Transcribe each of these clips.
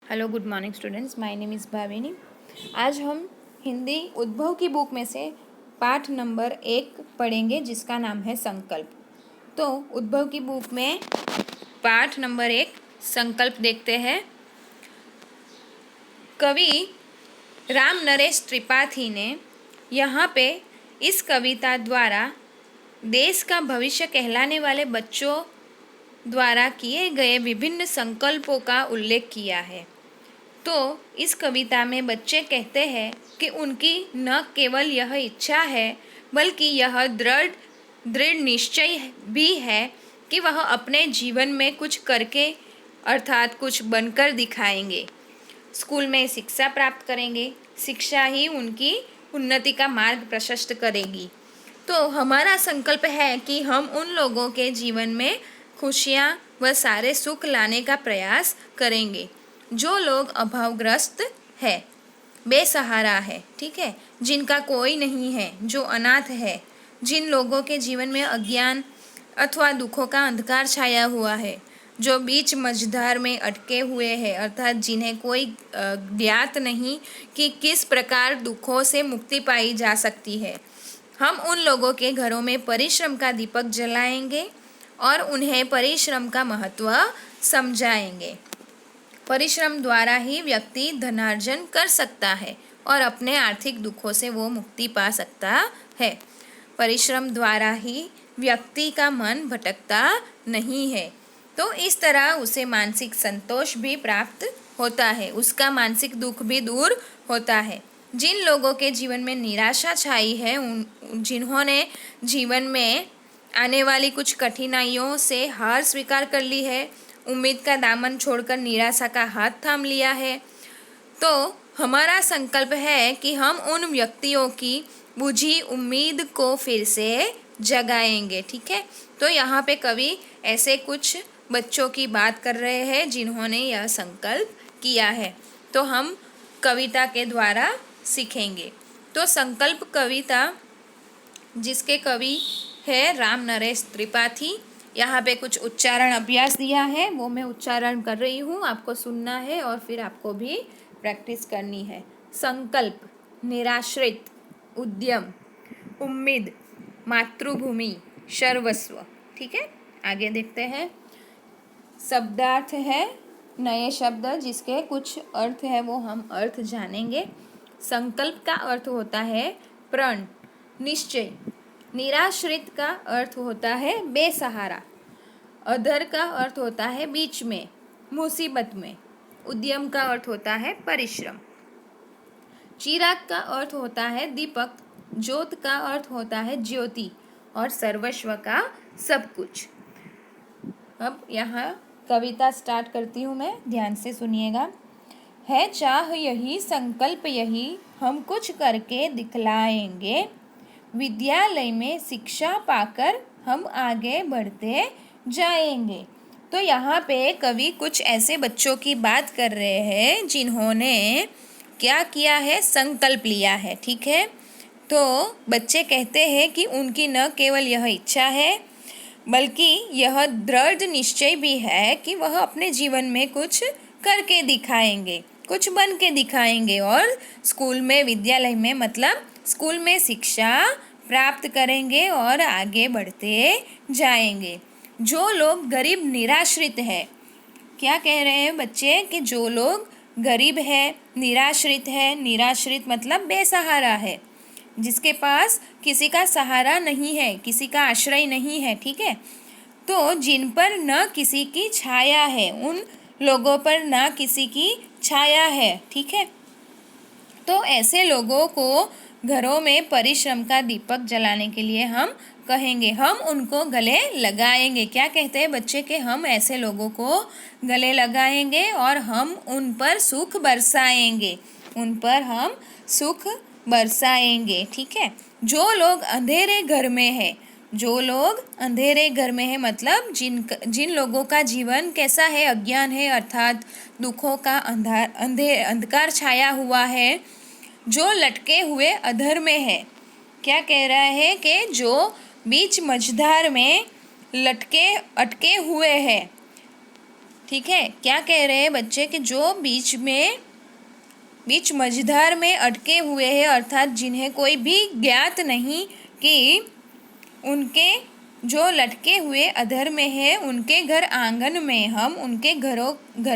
Hello good morning students, my name is Bhavini. आज हम हिंदी उद्भव की बुक में से पाठ नंबर 1 पढ़ेंगे जिसका नाम है संकल्प। तो उद्भव की बुक में पाठ नंबर 1 संकल्प देखते हैं। कवि राम नरेश त्रिपाठी ने यहाँ पे इस कविता द्वारा देश का भविष्य कहलाने वाले बच्चों द्वारा किए गए विभिन्न संकल्पों का उल्लेख किया है। तो इस कविता में बच्चे कहते हैं कि उनकी न केवल यह इच्छा है बल्कि यह दृढ़ निश्चय भी है कि वह अपने जीवन में कुछ करके अर्थात कुछ बनकर दिखाएंगे। स्कूल में शिक्षा प्राप्त करेंगे, शिक्षा ही उनकी उन्नति का मार्ग प्रशस्त करेगी। तो हमारा संकल्प है कि हम उन लोगों के जीवन में खुशियाँ व सारे सुख लाने का प्रयास करेंगे जो लोग अभावग्रस्त है, बेसहारा है, ठीक है, जिनका कोई नहीं है, जो अनाथ है, जिन लोगों के जीवन में अज्ञान अथवा दुखों का अंधकार छाया हुआ है, जो बीच मझधार में अटके हुए हैं, अर्थात जिन्हें कोई ज्ञात नहीं कि किस प्रकार दुखों से मुक्ति पाई जा सकती है। हम उन लोगों के घरों में परिश्रम का दीपक जलाएंगे और उन्हें परिश्रम का महत्व समझाएंगे। परिश्रम द्वारा ही व्यक्ति धनार्जन कर सकता है और अपने आर्थिक दुखों से वो मुक्ति पा सकता है। परिश्रम द्वारा ही व्यक्ति का मन भटकता नहीं है, तो इस तरह उसे मानसिक संतोष भी प्राप्त होता है, उसका मानसिक दुख भी दूर होता है। जिन लोगों के जीवन में निराशा छाई है, जिन्होंने जीवन में आने वाली कुछ कठिनाइयों से हार स्वीकार कर ली है, उम्मीद का दामन छोड़कर निराशा का हाथ थाम लिया है, तो हमारा संकल्प है कि हम उन व्यक्तियों की बुझी उम्मीद को फिर से जगाएंगे। ठीक है, तो यहाँ पे कवि ऐसे कुछ बच्चों की बात कर रहे हैं जिन्होंने यह संकल्प किया है, तो हम कविता के द्वारा सीखेंगे। तो संकल्प कविता जिसके कवि है राम नरेश त्रिपाठी, यहाँ पे कुछ उच्चारण अभ्यास दिया है, वो मैं उच्चारण कर रही हूँ, आपको सुनना है और फिर आपको भी प्रैक्टिस करनी है। संकल्प, निराश्रित, उद्यम, उम्मीद, मातृभूमि, सर्वस्व। ठीक है, आगे देखते हैं। शब्दार्थ है नए शब्द जिसके कुछ अर्थ है वो हम अर्थ जानेंगे। संकल्प का अर्थ होता है प्रण, निश्चय। निराश्रित का अर्थ होता है बेसहारा। अधर का अर्थ होता है बीच में, मुसीबत में। उद्यम का अर्थ होता है परिश्रम। चिराग का अर्थ होता है दीपक। ज्योत का अर्थ होता है ज्योति और सर्वस्व का सब कुछ। अब यहाँ कविता स्टार्ट करती हूँ मैं, ध्यान से सुनिएगा। है चाह यही, संकल्प यही, हम कुछ करके दिखलाएंगे। विद्यालय में शिक्षा पाकर हम आगे बढ़ते जाएंगे। तो यहाँ पे कवि कुछ ऐसे बच्चों की बात कर रहे हैं जिन्होंने क्या किया है, संकल्प लिया है। ठीक है, तो बच्चे कहते हैं कि उनकी न केवल यह इच्छा है बल्कि यह दृढ़ निश्चय भी है कि वह अपने जीवन में कुछ करके दिखाएंगे, कुछ बन के दिखाएंगे और स्कूल में, विद्यालय में मतलब स्कूल में शिक्षा प्राप्त करेंगे और आगे बढ़ते जाएंगे। जो लोग गरीब निराश्रित है, क्या कह रहे हैं बच्चे कि जो लोग गरीब है, निराश्रित है, निराश्रित मतलब बेसहारा है, जिसके पास किसी का सहारा नहीं है, किसी का आश्रय नहीं है। ठीक है, तो जिन पर न किसी की छाया है, उन लोगों पर न किसी की छाया है। ठीक है, तो ऐसे लोगों को घरों में परिश्रम का दीपक जलाने के लिए हम कहेंगे, हम उनको गले लगाएंगे। क्या कहते हैं बच्चे कि हम ऐसे लोगों को गले लगाएंगे और हम उन पर सुख बरसाएंगे, उन पर हम सुख बरसाएंगे। ठीक है, जो लोग अंधेरे घर में है, जो लोग अंधेरे घर में है मतलब जिन लोगों का जीवन कैसा है, अज्ञान है, अर्थात दुखों का अंधकार छाया हुआ है, जो लटके हुए अधर में है। क्या कह रहा है कि जो बीच मझधार में अटके हुए हैं, ठीक है, क्या कह रहे हैं बच्चे कि जो बीच मझधार में अटके हुए हैं, अर्थात जिन्हें कोई भी ज्ञात नहीं कि उनके जो लटके हुए अधर में है, उनके घर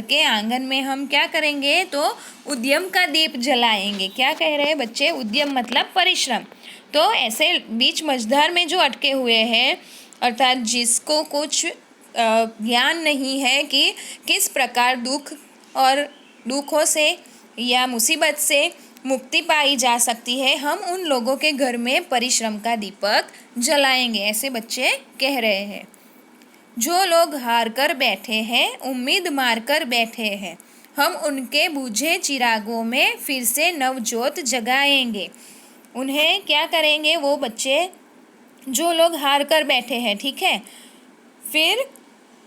के आंगन में हम क्या करेंगे, तो उद्यम का दीप जलाएंगे। क्या कह रहे हैं बच्चे? उद्यम मतलब परिश्रम। तो ऐसे बीच मझधार में जो अटके हुए हैं, अर्थात जिसको कुछ ज्ञान नहीं है कि किस प्रकार दुखों से या मुसीबत से मुक्ति पाई जा सकती है, हम उन लोगों के घर में परिश्रम का दीपक जलाएंगे, ऐसे बच्चे कह रहे हैं। जो लोग हार कर बैठे हैं, उम्मीद मार कर बैठे हैं, हम उनके बुझे चिरागों में फिर से नवजोत जगाएंगे। उन्हें क्या करेंगे वो बच्चे जो लोग हार कर बैठे हैं, ठीक है, फिर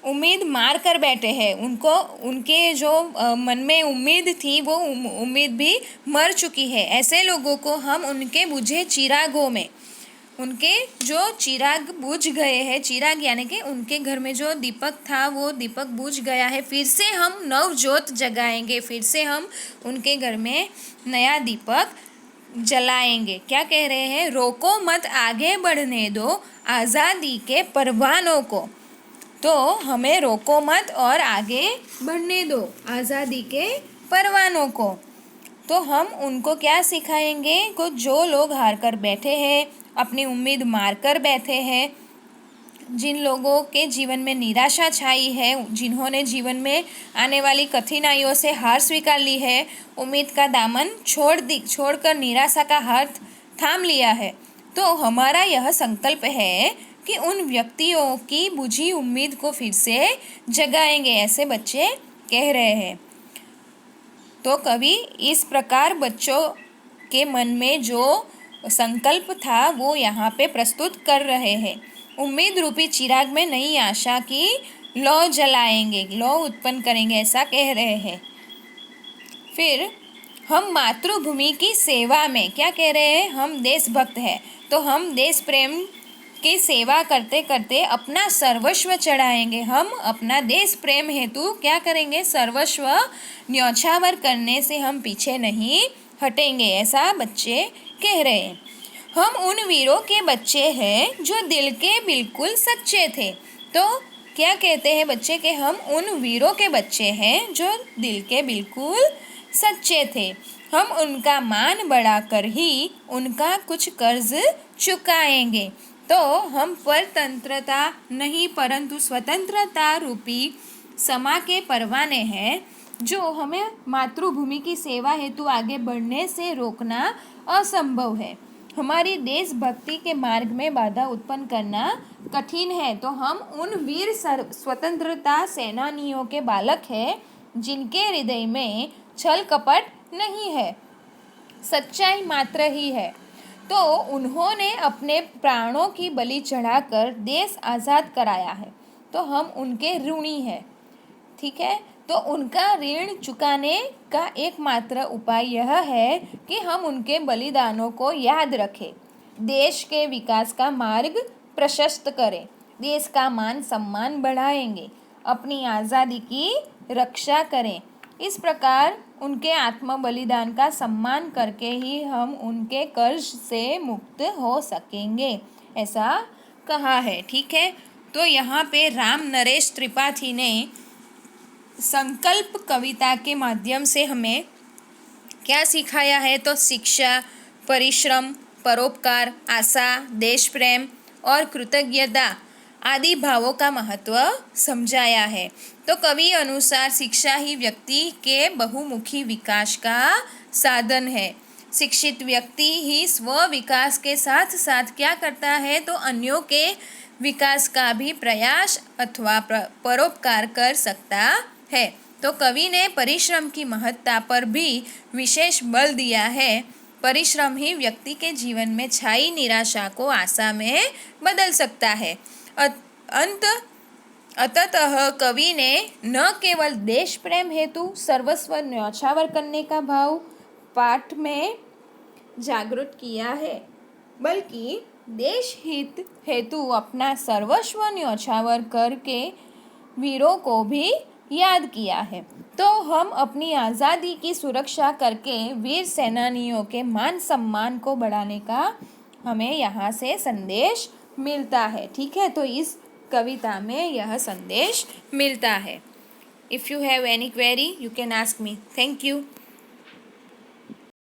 उम्मीद मार कर बैठे हैं, उनके जो मन में उम्मीद थी वो उम्मीद भी मर चुकी है, ऐसे लोगों को हम उनके बुझे चिरागों में, उनके जो चिराग बुझ गए हैं, चिराग यानी कि उनके घर में जो दीपक था वो दीपक बुझ गया है, फिर से हम नवजोत जगाएंगे, फिर से हम उनके घर में नया दीपक जलाएंगे। क्या कह रहे हैं? रोको मत आगे बढ़ने दो आज़ादी के परवानों को। तो हमें रोको मत और आगे बढ़ने दो आज़ादी के परवानों को। तो हम उनको क्या सिखाएंगे कि जो लोग हार कर बैठे हैं, अपनी उम्मीद मार कर बैठे हैं, जिन लोगों के जीवन में निराशा छाई है, जिन्होंने जीवन में आने वाली कठिनाइयों से हार स्वीकार ली है, उम्मीद का दामन छोड़कर निराशा का हाथ थाम लिया है, तो हमारा यह संकल्प है कि उन व्यक्तियों की बुझी उम्मीद को फिर से जगाएंगे, ऐसे बच्चे कह रहे हैं। तो कवि इस प्रकार बच्चों के मन में जो संकल्प था वो यहाँ पे प्रस्तुत कर रहे हैं। उम्मीद रूपी चिराग में नई आशा की लौ जलाएंगे, लौ उत्पन्न करेंगे, ऐसा कह रहे हैं। फिर हम मातृभूमि की सेवा में, क्या कह रहे हैं? हम देशभक्त हैं, तो हम देश प्रेम की सेवा करते करते अपना सर्वस्व चढ़ाएंगे। हम अपना देश प्रेम हेतु क्या करेंगे? सर्वस्व न्यौछावर करने से हम पीछे नहीं हटेंगे, ऐसा बच्चे कह रहे हैं। हम उन वीरों के बच्चे हैं जो दिल के बिल्कुल सच्चे थे। तो क्या कहते हैं बच्चे कि हम उन वीरों के बच्चे हैं जो दिल के बिल्कुल सच्चे थे। हम उनका मान बढ़ाकर ही उनका कुछ कर्ज चुकाएंगे। तो हम परतंत्रता नहीं परंतु स्वतंत्रता रूपी समा के परवाने हैं, जो हमें मातृभूमि की सेवा हेतु आगे बढ़ने से रोकना असंभव है। हमारी देशभक्ति के मार्ग में बाधा उत्पन्न करना कठिन है। तो हम उन वीर स्वतंत्रता सेनानियों के बालक हैं जिनके हृदय में छल कपट नहीं है, सच्चाई मात्र ही है। तो उन्होंने अपने प्राणों की बलि चढ़ाकर देश आज़ाद कराया है, तो हम उनके ऋणी हैं, ठीक है। तो उनका ऋण चुकाने का एकमात्र उपाय यह है कि हम उनके बलिदानों को याद रखें, देश के विकास का मार्ग प्रशस्त करें, देश का मान सम्मान बढ़ाएंगे, अपनी आज़ादी की रक्षा करें। इस प्रकार उनके आत्म बलिदान का सम्मान करके ही हम उनके कर्ज से मुक्त हो सकेंगे, ऐसा कहा है, ठीक है। तो यहाँ पे राम नरेश त्रिपाठी ने संकल्प कविता के माध्यम से हमें क्या सिखाया है? तो शिक्षा, परिश्रम, परोपकार, आशा, देश प्रेम और कृतज्ञता आदि भावों का महत्व समझाया है। तो कवि अनुसार शिक्षा ही व्यक्ति के बहुमुखी विकास का साधन है। शिक्षित व्यक्ति ही स्व विकास के साथ साथ क्या करता है? तो अन्यों के विकास का भी प्रयास अथवा परोपकार कर सकता है। तो कवि ने परिश्रम की महत्ता पर भी विशेष बल दिया है। परिश्रम ही व्यक्ति के जीवन में छाई निराशा को आशा में बदल सकता है। अतः कवि ने न केवल देश प्रेम हेतु सर्वस्व न्यौछावर करने का भाव पाठ में जागृत किया है, बल्कि देश हित हेतु अपना सर्वस्व न्यौछावर करके वीरों को भी याद किया है। तो हम अपनी आज़ादी की सुरक्षा करके वीर सेनानियों के मान सम्मान को बढ़ाने का हमें यहाँ से संदेश मिलता है। ठीक है, तो इस कविता में यह संदेश मिलता है। If you have any query you can ask me. Thank you.